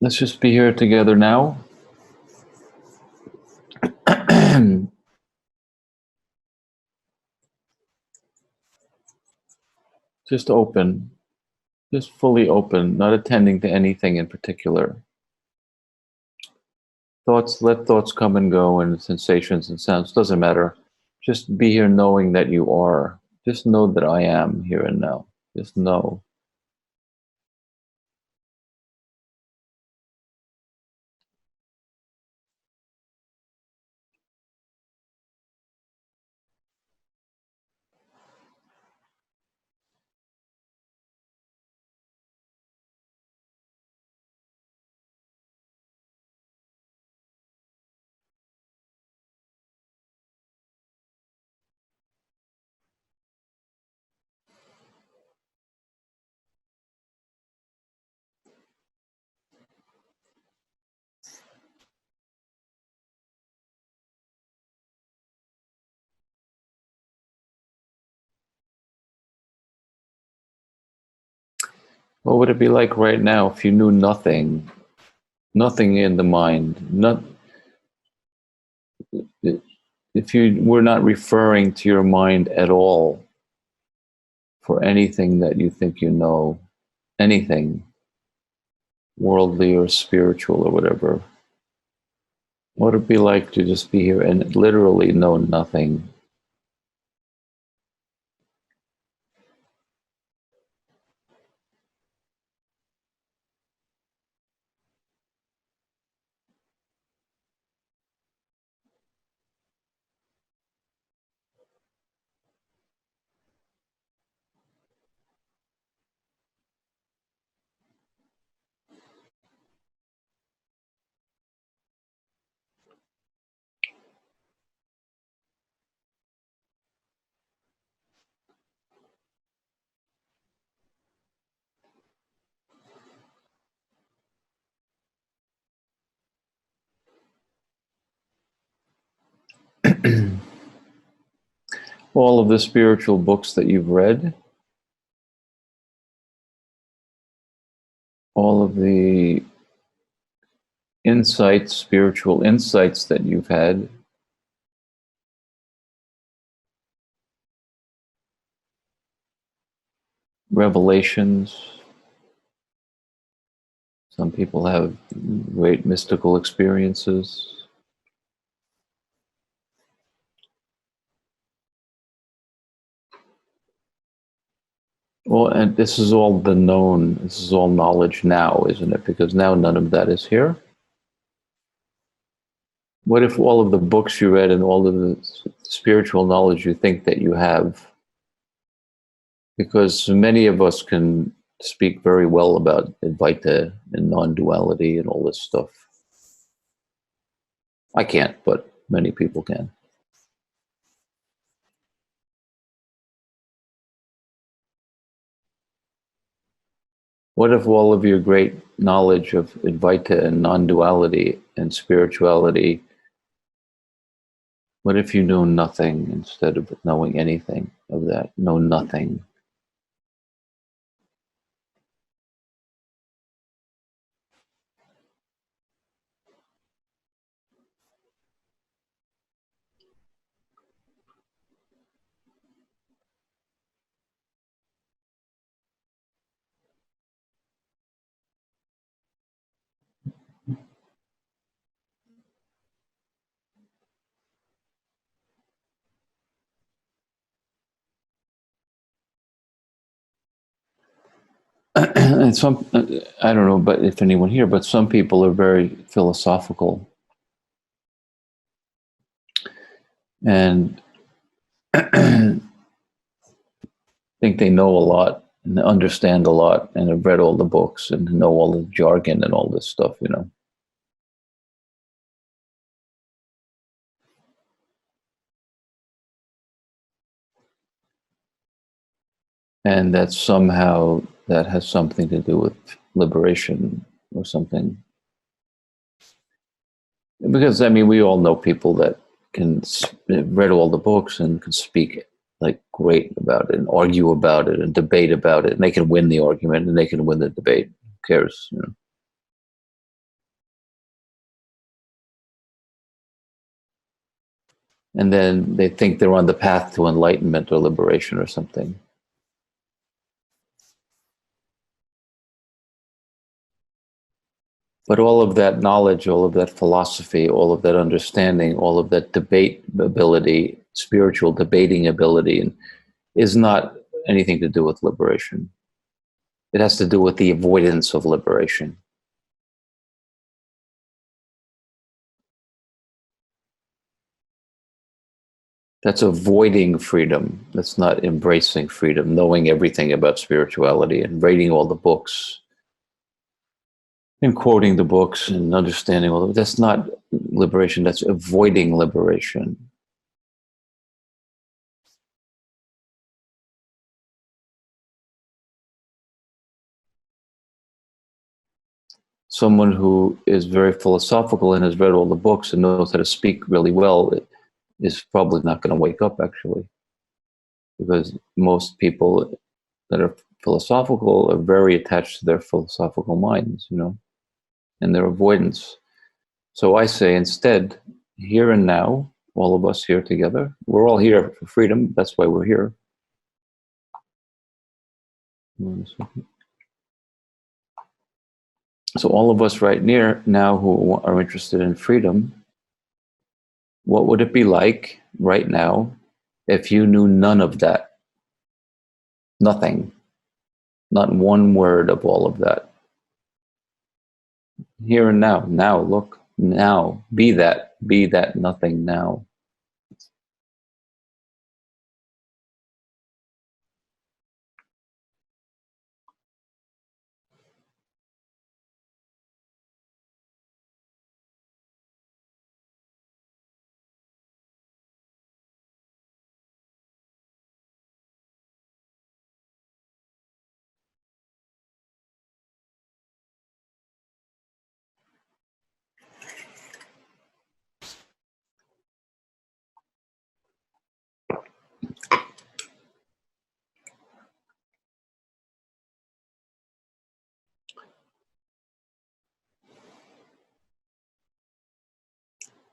Let's just be here together now. Just open, just fully open, not attending to anything in particular. Thoughts, let thoughts come and go, and sensations and sounds, doesn't matter. Just be here knowing that you are. Just know that I am here and now. Just know. What would it be like right now if you knew nothing, nothing in the mind, not, if you were not referring to your mind at all for anything that you think you know, anything, worldly or spiritual or whatever? What would it be like to just be here and literally know nothing? All of the spiritual books that you've read, all of the insights, spiritual insights that you've had, revelations. Some people have great mystical experiences. Well, and this is all the known, this is all knowledge now, isn't it? Because now none of that is here. What if all of the books you read and all of the spiritual knowledge you think that you have, because many of us can speak very well about Advaita and non-duality and all this stuff. I can't, but many people can. What if all of your great knowledge of Advaita and non-duality and spirituality, what if you knew nothing instead of knowing anything of that? Know nothing. And some, I don't know, but if anyone here, but some people are very philosophical and think they know a lot and understand a lot and have read all the books and know all the jargon and all this stuff, you know. And that somehow that has something to do with liberation or something. Because I mean, we all know people that can read all the books and can speak like great about it and argue about it and debate about it, and they can win the argument and they can win the debate. Who cares? You know? And then they think they're on the path to enlightenment or liberation or something. But all of that knowledge, all of that philosophy, all of that understanding, all of that debate ability, spiritual debating ability, is not anything to do with liberation. It has to do with the avoidance of liberation. That's avoiding freedom. That's not embracing freedom, knowing everything about spirituality and reading all the books and quoting the books and understanding all of it. That's not liberation. That's avoiding liberation. Someone who is very philosophical and has read all the books and knows how to speak really well is probably not going to wake up, actually, because most people that are philosophical are very attached to their philosophical minds, and their avoidance. So I say instead, here and now, all of us here together, we're all here for freedom. That's why we're here. So all of us right now who are interested in freedom, what would it be like right now if you knew none of that? Nothing. Not one word of all of that. Here and now. Now, look. Now. Be that. Be that nothing now.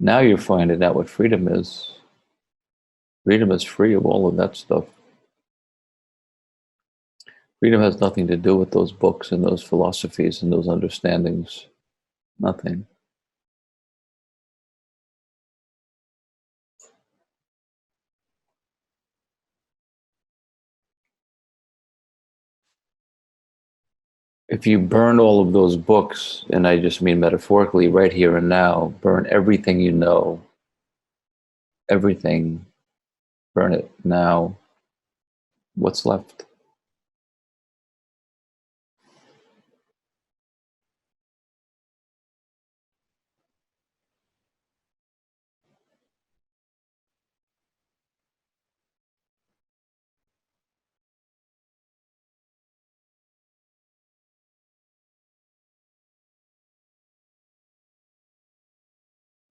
Now you're finding out what freedom is. Freedom is free of all of that stuff. Freedom has nothing to do with those books and those philosophies and those understandings. Nothing. If you burn all of those books, and I just mean metaphorically, right here and now, burn everything you know, everything, burn it now, what's left?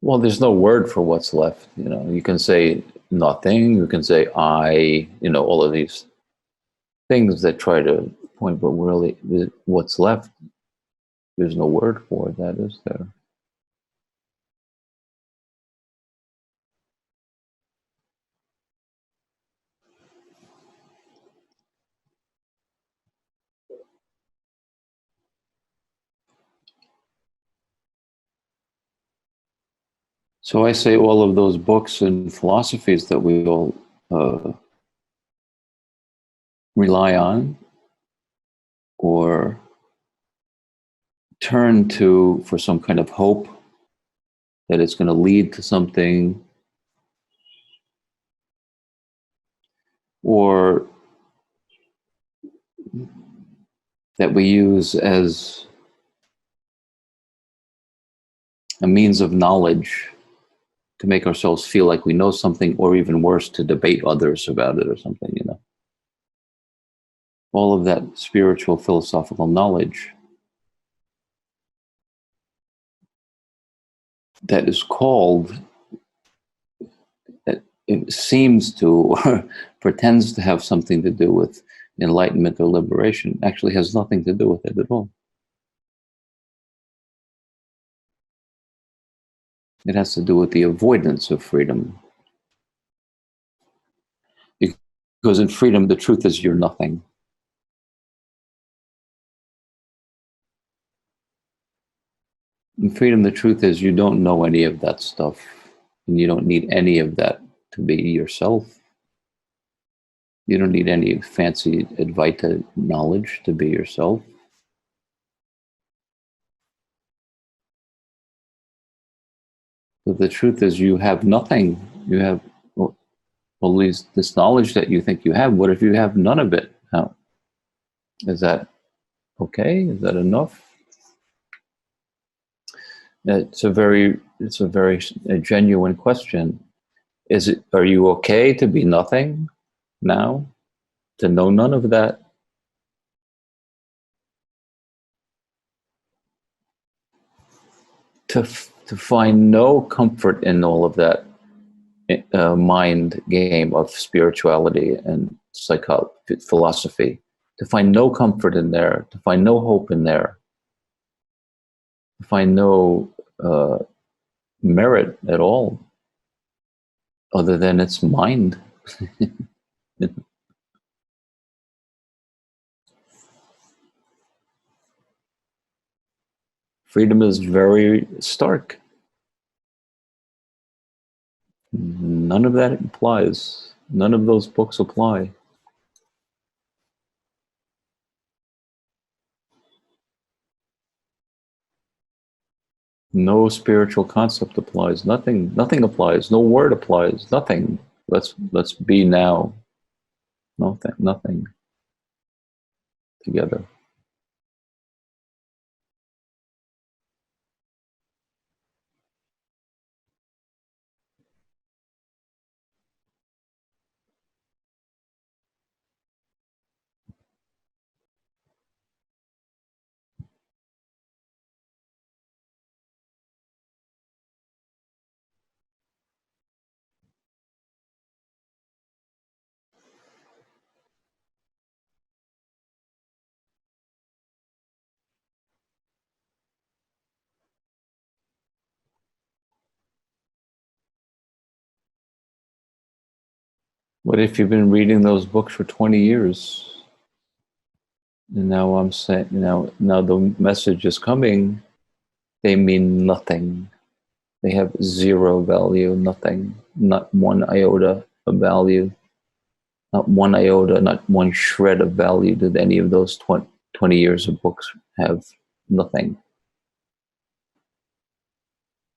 Well, there's no word for what's left. You can say nothing, you can say I, all of these things that try to point, but really what's left, there's no word for that, is there? So I say all of those books and philosophies that we all rely on or turn to for some kind of hope that it's going to lead to something, or that we use as a means of knowledge to make ourselves feel like we know something, or even worse, to debate others about it or something, All of that spiritual philosophical knowledge that is called, it seems to, or pretends to have something to do with enlightenment or liberation, actually has nothing to do with it at all. It has to do with the avoidance of freedom. Because in freedom, the truth is you're nothing. In freedom, the truth is you don't know any of that stuff, and you don't need any of that to be yourself. You don't need any fancy Advaita knowledge to be yourself. But the truth is you have nothing. You have, well, at least this knowledge that you think you have. What if you have none of it? Now, is that okay? Is that enough? It's a very a genuine question. Is it? Are you okay to be nothing now? To know none of that? To find no comfort in all of that mind game of spirituality and philosophy, to find no comfort in there, to find no hope in there, to find no merit at all, other than its mind. Freedom is very stark. None of that applies. None of those books apply. No spiritual concept applies. Nothing applies. No word applies. Nothing. Let's be now. Nothing together. What if you've been reading those books for 20 years? And now I'm saying, now the message is coming. They mean nothing. They have zero value, nothing, not one iota of value, not one iota, not one shred of value did any of those 20 years of books have. Nothing.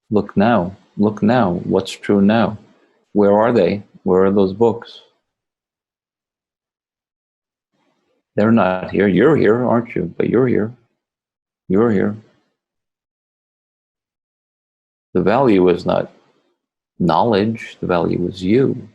Look now. What's true now? Where are they? Where are those books? They're not here. You're here, aren't you? But you're here. You're here. The value is not knowledge, the value is you.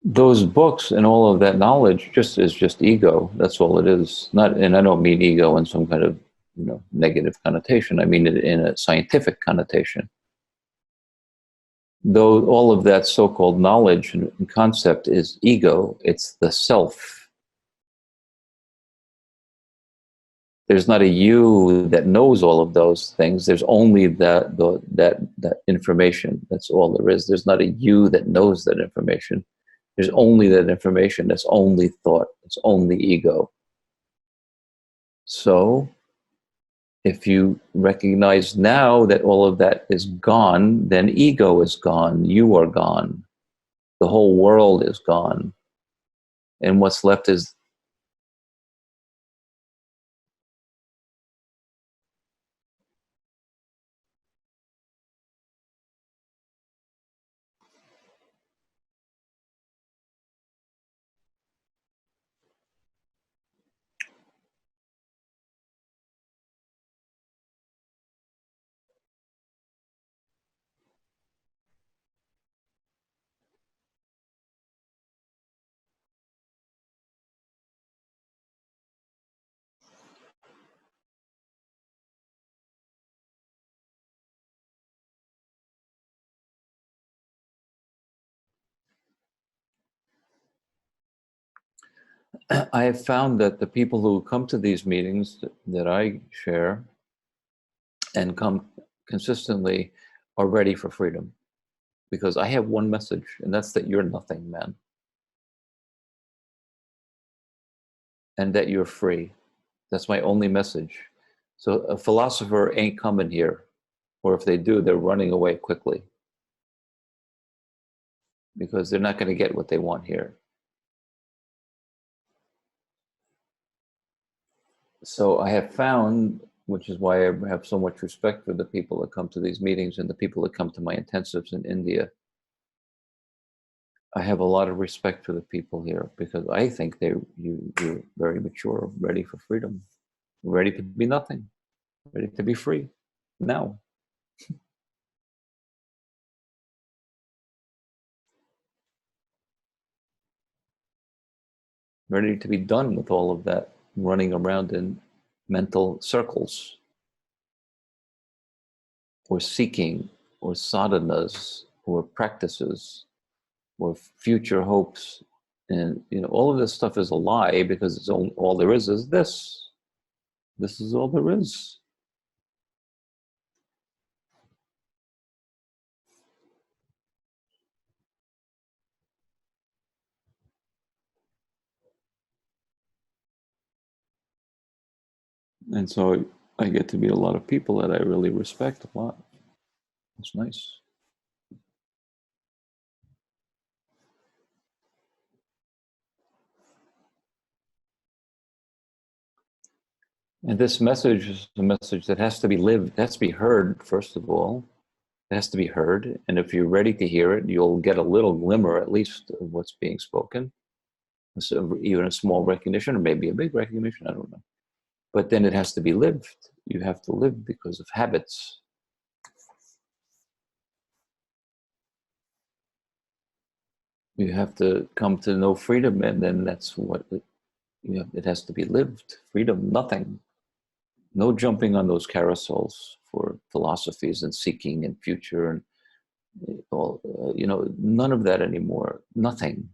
Those books and all of that knowledge is just ego. That's all it is. Not, and I don't mean ego in some kind of negative connotation. I mean it in a scientific connotation. Though all of that so-called knowledge and concept is ego, it's the self. There's not a you that knows all of those things. There's only that information. That's all there is. There's not a you that knows that information. There's only that information. That's only thought. It's only ego. So if you recognize now that all of that is gone, then ego is gone. You are gone. The whole world is gone. And what's left is I have found that the people who come to these meetings that I share and come consistently are ready for freedom, because I have one message, and that's that you're nothing, man, and that you're free. That's my only message. So a philosopher ain't coming here, or if they do, they're running away quickly, because they're not going to get what they want here. So I have found, which is why I have so much respect for the people that come to these meetings and the people that come to my intensives in India. I have a lot of respect for the people here, because I think you're very mature, ready for freedom, ready to be nothing, ready to be free now. Ready to be done with all of that running around in mental circles, or seeking, or sadhanas, or practices, or future hopes. And all of this stuff is a lie, because it's all there is this. This is all there is. And so I get to meet a lot of people that I really respect a lot. It's nice. And this message is a message that has to be lived, it has to be heard, first of all. It has to be heard. And if you're ready to hear it, you'll get a little glimmer, at least, of what's being spoken. So even a small recognition, or maybe a big recognition, I don't know. But then it has to be lived. You have to live because of habits. You have to come to know freedom, and then that's what it has to be lived. Freedom, nothing. No jumping on those carousels for philosophies and seeking and future and all, none of that anymore. Nothing.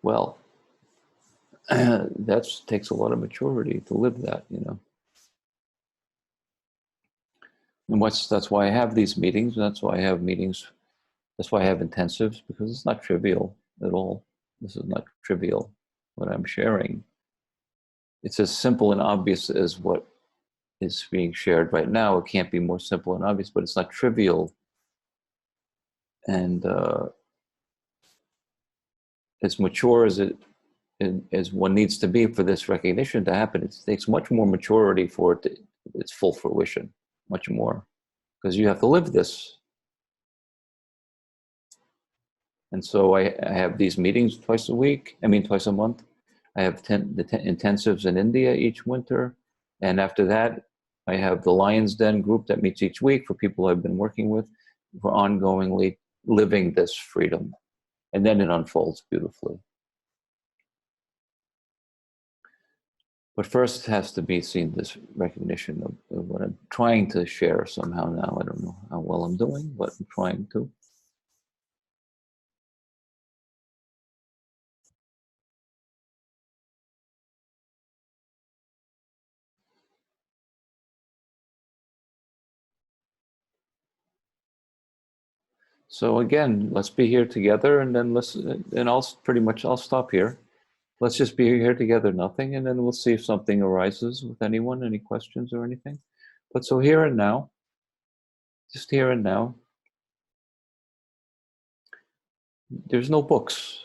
Well, that takes a lot of maturity to live that. And that's why I have these meetings. That's why I have meetings. That's why I have intensives, because it's not trivial at all. This is not trivial, what I'm sharing. It's as simple and obvious as what is being shared right now. It can't be more simple and obvious, but it's not trivial. And as mature as one needs to be for this recognition to happen, it takes much more maturity for its full fruition, much more, because you have to live this. And so I have these meetings twice a month. I have the intensives in India each winter. And after that, I have the Lion's Den group that meets each week for people I've been working with for ongoingly living this freedom. And then it unfolds beautifully. But first has to be seen this recognition of what I'm trying to share somehow now. I don't know how well I'm doing, but I'm trying to. So again, let's be here together, and then I'll stop here. Let's just be here together, nothing, and then we'll see if something arises with anyone, any questions or anything. But so here and now, just here and now, there's no books,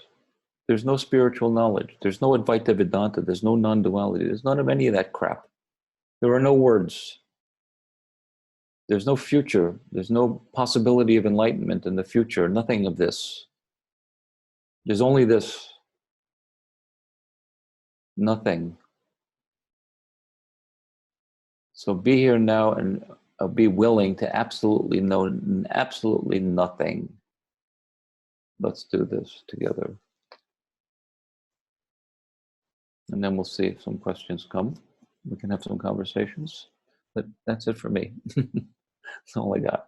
there's no spiritual knowledge, there's no Advaita Vedanta, there's no non-duality, there's none of any of that crap. There are no words. There's no future. There's no possibility of enlightenment in the future. Nothing of this. There's only this. Nothing. So be here now and be willing to absolutely know absolutely nothing. Let's do this together. And then we'll see if some questions come. We can have some conversations. But that's it for me. That's all I got.